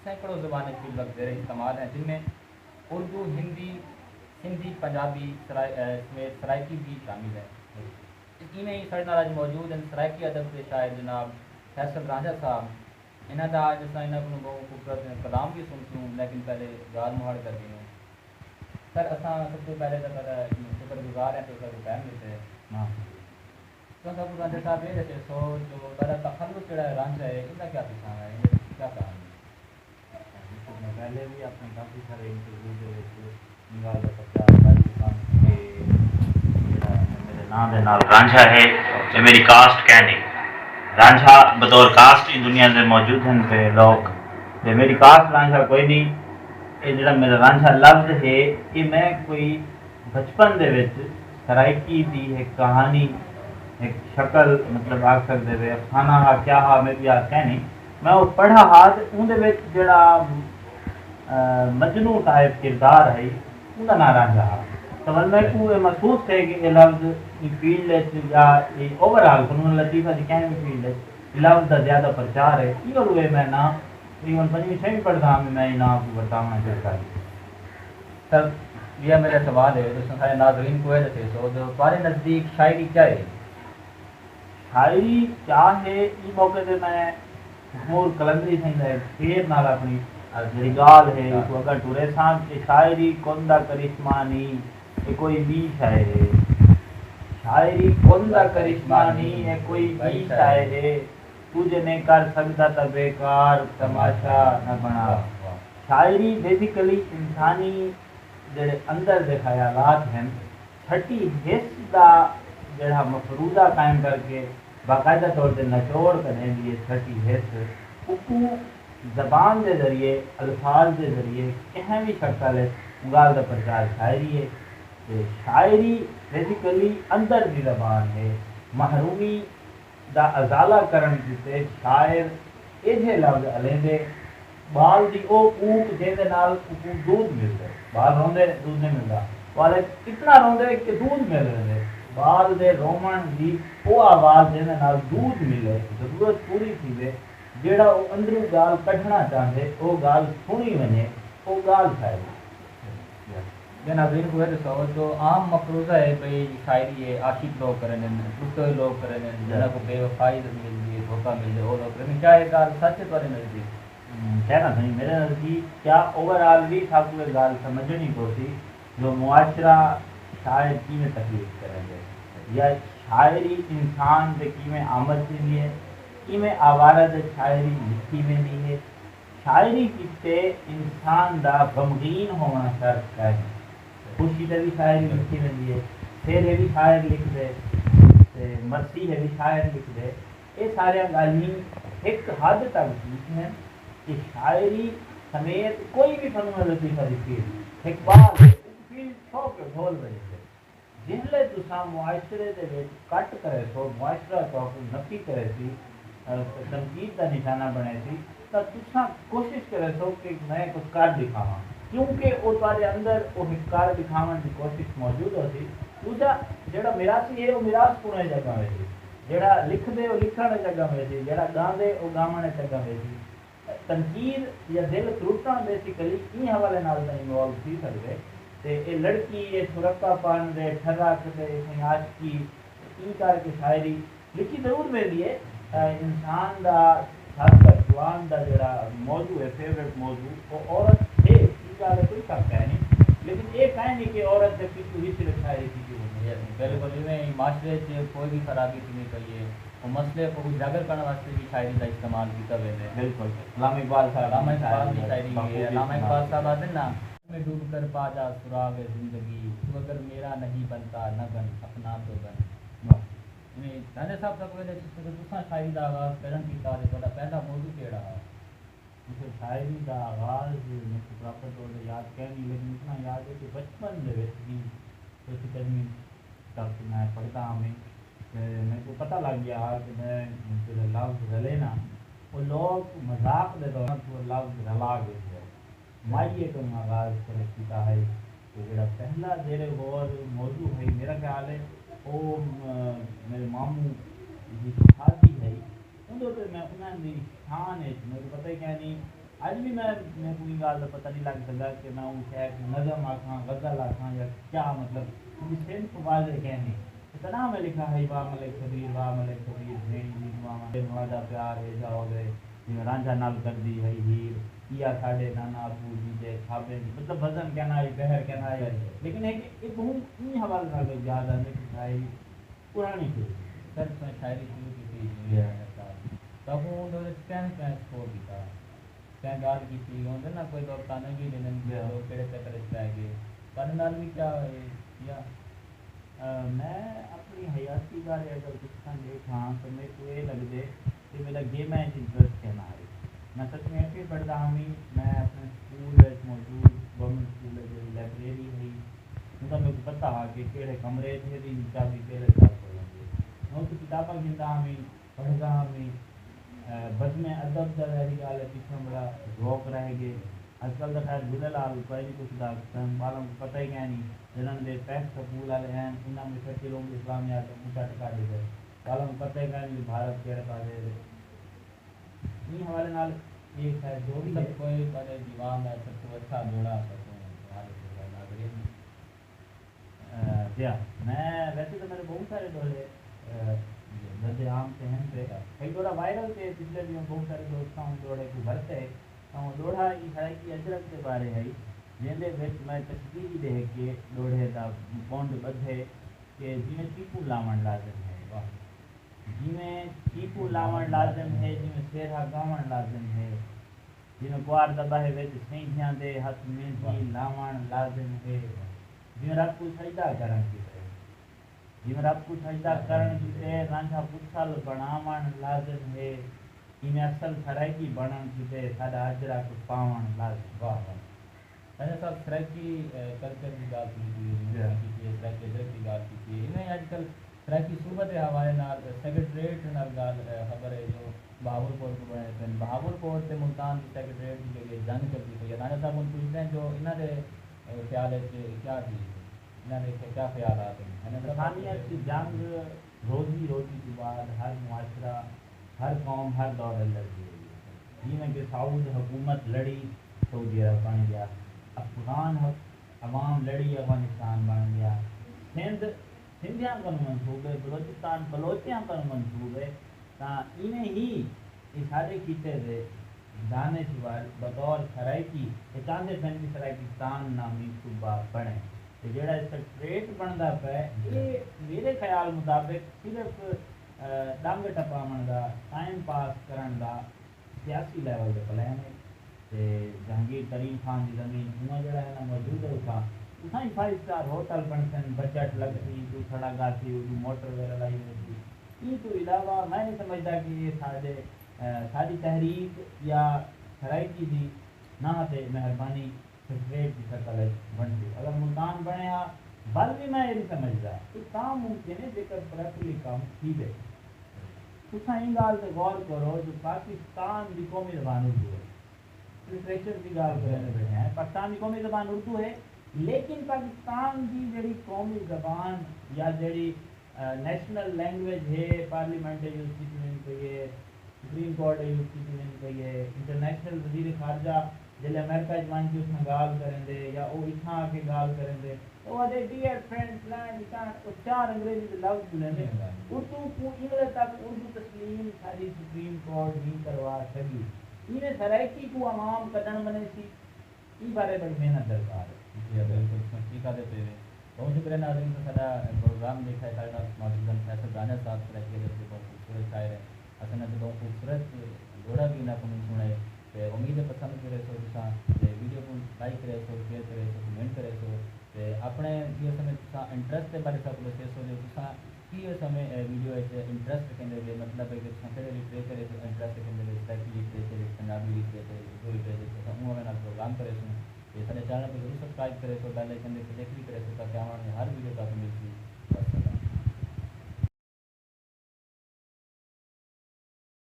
سینکڑوں زبانیں فی الوقت زیر استعمال ہیں، جن میں اردو، ہندی، سندھی، پنجابی سمیت سرائکی بھی شامل ہے۔ اس میں ہی سارے نال موجود ہیں سرائکی ادب کے شاعر جناب فیصل رانجھا صاحب۔ انہوں کا جس طرح انہوں کو بہت خوبصورت کلام بھی سنسوں، لیکن پہلے گال مہاڑ کر دی ہوں سر اساں سب سے پہلے تو شکر گزار ہیں تو سر ٹائم دیتے ہیں ہاں تو سب رانجھا صاحب یہ جیسے سو جو بڑا تخلص جڑا ہے رانجھا ہے ان کا کیا پچھان ہے، کیا کہانی میں پہلے بھی اپنے کافی سارے انٹرویو نگال کا پرچار کر چکا ہوں کہ میرے نام دے نال رانجھا ہے یہ میری کاسٹ کہ نہیں رانجھا بطور کاسٹ ہی دنیا میں موجود ہیں پہ لوگ یہ میری کاسٹ رانجھا کوئی نہیں، یہ جڑا میرا رانجھا لفظ ہے یہ میں کوئی بچپن دے وچ سرائکی دی ایک کہانی ایک شکل مطلب آکھ سکتے ہوئے کھانا ہا کیا ہا میں بھی آج کہہ نہیں میں وہ پڑھا ہا اندر جڑا مجنو ٹائپ کردار ہے انہوں نہ رانجھا ہا تو میں کو یہ محسوس تھے کہ یہ لفظ فیلڈ یا اوور آل فنون لطیفہ کی کہیں بھی فیلڈ لفظ کا زیادہ پرچار ہے یہ ہوئے میں نہ تقریباً 5ویں پڑھتا ہوں میں نام کو بتاؤں چاہتا سر یہ میرا سوال ہے جو سارے ناظرین کو ہے جیسے سو جو تمہارے نزدیک شاعری کیا ہے؟ شاعری کیا ہے یہ موقع سے میں حضور کلندری سنگھ ہے پھر نال اپنی جڑی گال ہے تو اگر ٹورے سان کہ شاعری کوندا کرشمہ نہیں یہ کوئی بھی شاعر ہے شاعری کوندا کرشمہ نہیں ہے کوئی بھی شاعر ہے تجھے نہیں کر سکتا تا بیکار تماشا نہ بنا شاعری بیسیکلی انسانی جڑے اندر دے خیالات ہیں چھٹی حص دا جڑا مفروضہ قائم کر کے باقاعدہ طور سے نچوڑ کرنے لیے چھٹی حص اکو زبان دے ذریعے الفاظ دے ذریعے کہیں بھی شکل ہے گال دا پرچار شاعری ہے شاعری بیسیکلی اندر دی زبان ہے محرومی دا ازالہ کرن کیتے شاعر ایجے لفظ علیندے بال دی او اوپ جیندے نال دودھ ملتا ہے بال روندے دودھ نہیں ملتا والے اتنا روندے کہ دودھ مل رہے بال دے رومن دی او آواز جیندے نال دودھ ملے ضرورت پوری تھی دے جیڑا وہ اندروں گال کٹھنا چاہتے وہ گال سنی ونے وہ گال شاعری یہ ناظرین کو ہے تو جو عام مفروضہ ہے بھائی شاعری ہے عاشق لوگ کریں ٹوٹے لوگ کریں جنہوں کو بے وفائی ملتی ہے دھوکہ مل جائے وہ لوگ کریں کیا یہ گال سچ ہے تمہارے نزدیک؟ کہنا نہیں میرے نزدیک کیا اوور آل بھی سب کو گال سمجھنی ہوتی جو معاشرہ شاعر کی میں تکلیف کریں گے یا شاعری انسان کے کی میں آمد کے لیے کی میں آوارد شاعری لکھی میں نہیں ہے شاعری کتے انسان دا غمگین ہونا شرط ہے خوشی سے بھی شاعری لکھی رہی ہے پھر بھی شاعر لکھ دے مرسی ہے بھی شاعر لکھ دے یہ سارے گالی ایک حد تک ٹھیک ہیں کہ شاعری سمیت کوئی بھی فنون لطیفہ لکھی ایک بات فیل چھو کے ڈھول رہے تھے جن لے تسا معاشرے دے وچ کٹ کرے سو معاشرہ تو نفی کرے سی تنقید کا نشانہ بنے سی تو تسا کوشش کرے سو کہ میں کچھ کر دکھاواں کیونکہ وہ تارے اندر وہ کر دکھاون کی کوشش موجود ہوتی دوسرا جڑا میراثی ہے وہ میراث پونے جگہ میں سی جڑا لکھ دے وہ لکھن جگہ میں سی جڑا گاندے وہ گاون جگہ میں سی تنقید یا دل ترٹن بیسیکلی این حوالے نال انوالو تھی سکتے تے اے لڑکی یہ سرکا پن دے ٹھراک دے عاشقی این کر کے شاعری لکھی ضرور ملی ہے انسان دا خاص کر جوان دا جڑا موضوع ہے فیوریٹ موضوع وہ عورت ہے این گل کوئی شک ہے نہیں لیکن یہ کہیں نہیں کہ عورت جب کسی صرف شاعری کی بالکل میں معاشرے سے کوئی بھی خرابی نہیں کریے وہ مسئلے کو اجاگر کرنے واسطے بھی شاعری کا استعمال کیا ویسے بالکل علامہ اقبال کی شاعری ہے علامہ اقبال صاحب آتے نا میں ڈوب کر پا جا سراغ زندگی تو اگر میرا نہیں بنتا نہ بن اپنا تو بن رانجھا صاحب تک ویلے تساں شاعری کا آغاز کرن کیتا تے تہاڈا پہلا موضوع کیڑا ہے؟ مجھے شاعری کا آغاز مجھے پراپر طور سے یاد کہنی لیکن اتنا یاد ہے کہ بچپن دے وچ بھی بیسیکلی تک میں پڑھتا ہوں میرے کو پتہ لگ گیا کہ میں جو لفظ رلے نا وہ لوگ مذاق دے دوران وہ لفظ رلا گئے مائیے کو آغاز کیتا ہے کہ جڑا پہلا زیر غور موضوع ہے میرا خیال ہے وہ میرے ماموں کی شادی ہے اندر تو میں انہوں نے شان ہے میرے پتہ ہی کہ نہیں اج بھی میں کوئی گال کا پتہ نہیں لگ سکتا کہ میں وہ کہہ کہ نظم آکھاں غزل آکھاں یا کیا مطلب کیونکہ صرف واضح کہنے اتنا میں لکھا ہے واہ ملک کبیر واہ ملک کبیر بھیڑی دی نوادا پیار ہے جا ہو گئے جی رانجھا نال کر دی ہے ہیر کیا ساڈے نانا ابو جی دے کھابے مطلب وزن کہنا ہے بہر کہنا ہے لیکن ایک ایک بہت این حوالے نال یاد آنے کی شاعری پرانی تھی سر میں شاعری شروع کی تھی تب وہ کہنے چھوڑ دیتا کہیں گال کی تھی ہوندے نا کوئی لوگ تانے بھی لینے لوگ کہڑے چکر اس پہ گئے تانے نال بھی کیا کیا میں اپنی حیاتی بارے اگر کچھ دیکھاں تو میرے کو یہ لگ دے کہ میرا گیم ہے انٹرسٹ کہنا ہے میں سچ میں ایسے پڑھتا ہوں میں اپنے اسکول موجود گورنمنٹ اسکول جو لائبریری ہے ان کا میرے کو پتہ ہے کہ کہڑے کمرے تھے بھی چابی کہڑے ساتھ پڑھیں گے میں اس کتابیں گنتا ہوں پڑھتا ہوں بس میں ادب کا رہی گال ہے پیچھے بڑا ذوق رہ گئے آج کل تو خیر جھولےلال کوئی نہیں کچھ والوں کو پتہ ہی کہیں نہیں جنہوں نے پیک سکول والے ہیں انہوں میں فیصل لوگ اسلامیہ کے اونچا ٹکا دے گئے والوں کو پتہ ہی کہیں نہیں بھارت کے رکھا دے این حوالے نال یہ خیر جو بھی ہے کوئی بڑے دیوان ہے سب کو اچھا جوڑا جی میں ویسے تو میرے بہت سارے دورے درد عام سے ہیں پہ ایک دورہ وائرل تھے پچھلے دنوں بہت سارے دوستوں دوڑے کو بھرتے دوڑا یہ ہے کہ اجرت کے بارے ہے جیندے وچ میں تشریح دے کے دوڑے دا پونڈ بدھے کہ جی میں چیپو لاون لازم ہے جی میں چیپو لاون لازم ہے جی میں سیرا گاون لازم ہے جی میں کوار دباہے وچ سینٹیاں دے ہاتھ میں جی لاون لازم ہے جی میں رب کو سجدہ کرن کی جی میں رب کو سجدہ کرن کی رانجھا پچھل بناون لازم ہے جی میں اصل سرائکی بنن کی ساڈا اجرا کو پاون لازم واہ واہ پہلے صاحب سرائکی کلچر کی گال کی سرائکی ادرک کی گال کی انہیں آج کل سرائکی صوبت حوالے نال سیکرٹریٹ نال گال خبر ہے جو بہاول پور کو بنے تھے بہاول پور سے ملتان کی سیکرٹریٹ کی جگہ جنگ کرتی تھی راجا صاحب ان پوچھتے ہیں جو انہوں نے خیال ہے کہ کیا تھی انہوں نے کیا خیالات ہیں انسانیت کی جنگ روزی روٹی کے بعد ہر معاشرہ ہر قوم ہر دور لڑی ہوئی جی میں کہ سعود حکومت لڑی سعودی عرب بن گیا افغان عوام لڑی افغانستان بن گیا سندھیاں کو منصوبے بلوچستان بلوچیاں کو منصوبے تا انہیں ہی یہ سارے کیتے تھے دانشور بطور سرائکی چاندے پہن کی سرائکستان نامی صوبہ بنے جڑا سیکٹریٹ بنتا پہ یہ میرے خیال مطابق صرف ڈنگ ٹپاون کا ٹائم پاس کرن کا سیاسی لیول کے پلان ہے جہانگیر کریم خان کی زمین انہوں جڑا ہے نا موجود ہے اتنا ہی 5 اسٹار ہوٹل بنسن بجٹ لگتی تو تھوڑا گاتی موٹر وغیرہ لائی ہوتی یہ تو علاوہ میں نہیں سمجھتا کہ یہ ساری تحریک یا سرائکی دی نہ تے مہربانی سیکٹریٹ کی شکل بنتی اگر ملتان بنے بل بھی میں یہ نہیں سمجھتا کہ کام ممکن ہے جیکر پریکٹیکلی کام ٹھیک ہے تساں این گال تے غور کرو جو پاکستان دی قومی زبان اردو ہے لٹریچر کی گال کرنے بیٹھے ہیں پاکستان کی قومی زبان اردو ہے لیکن پاکستان کی جڑی قومی زبان یا جڑی نیشنل لینگویج ہے پارلیمنٹ یوز کی پہ ہے سپریم کورٹ یوز کی پہ ہے انٹرنیشنل وزیر خارجہ جلے امریکہ جمان کی اس میں گال کریں دے یا وہ اتنا آ کے گال کریں دے تو وہ دے ڈیئر فرینڈ لینڈ وہ 4 انگریزی کے لفظ بولیں دے اردو کو انگلے تک اردو تسلیم ساری سپریم کورٹ نہیں کروا سکی انہیں سرائکی کو عوام قدم بنے سی یہ بارے بڑی محنت درکار ہے بالکل ٹھیک آتے پہ بہت شکریہ ناظرین کا سارا پروگرام دیکھا ہے سارا موجود فیصل دانیہ صاحب سرائکی کے بہت خوبصورت شاعر ہے اصل میں بہت خوبصورت جوڑا بھی نہ کو سنے تے امید ہے پسند کرے سو تساں تے ویڈیو کو لائک کرے سو شیئر کرے سو کمنٹ کرے سو تے اپنے یہ سمے تساں انٹرسٹ کے بارے سب دسے سو جو تساں کی سمے ویڈیو انٹرسٹ کہندے دے مطلب ہے کہ تساں کہڑے لٹریچر انٹرسٹ کہندے دے Saraiki literature Punjabi literature Urdu literature تساں انہاں نال پروگرام کرے سو تے سارے چینل کو ضرور سبسکرائب کرے سو بیل آئکن دے کلک بھی کرے سو تاکہ آنے ہر ویڈیو تک مل سی